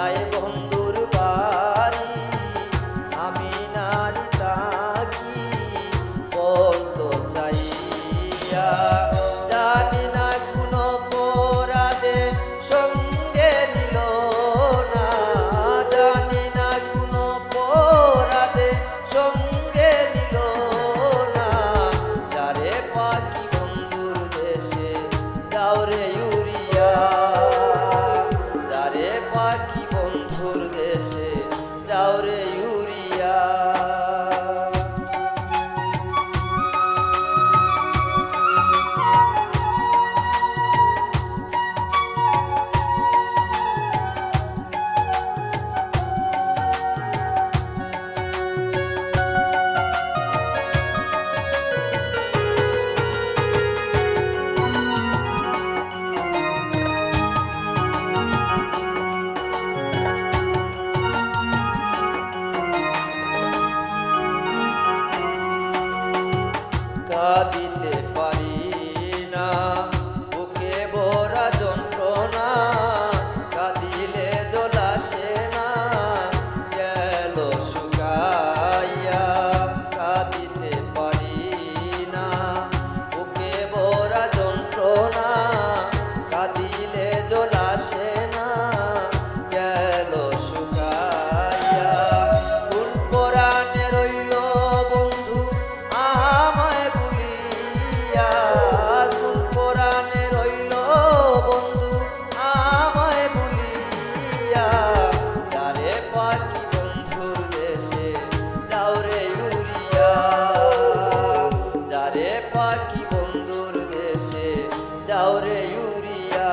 যাই বন্ধুর বাড়ি আমি নারী তাকি বলতো চাইয়া জানি না কোন অপরাধে সঙ্গে নিল না জানি না কোন অপরাধে সঙ্গে নিল না যারে পাখি বন্ধুর দেশে যাও রে ইউরিয়া যারে পাখি বন্ধুর দেশে যাও রে ইউরিয়া কাঁদিতে পারি না বুকে ভরা যন্ত্রণা কাঁদিলে জল আসে না গেল শুকাইয়া কাঁদিতে পারি না বুকে ভরা যন্ত্রণা কাঁদিলে জল আসে না গেল শুকাইয়া ফুল পরাণে রইল বন্ধু আমায় ভুলিয়া কোন পরাণে রইল বন্ধু আমায় ভুলিয়া যারে পাখি বন্ধুর দেশে যাও রে ইউরিয়া যারে পাখি বন্ধুর দেশে যাও রে ইউরিয়া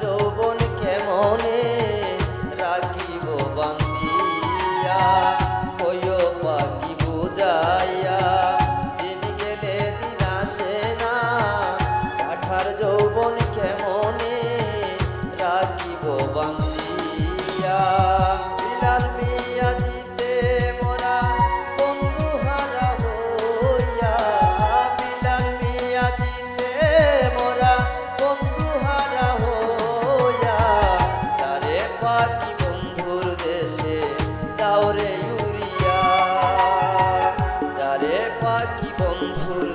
যৌবন কেমনে রাখিব বান্দিয়া কইও পাখি বুঝাইয়া দিন গেলে দিন আসে না কাঠার যৌবন কেমনে রাখিব বান্দিয়া বিলাল মিয়া জিতে মোরা বন্ধু হারা হইয়া বিলাল মিয়া জিতে মোরা বন্ধু হারা পাখি বন্ধুর দেশে যাও রে ইউরিয়া যারে পাখি বন্ধুর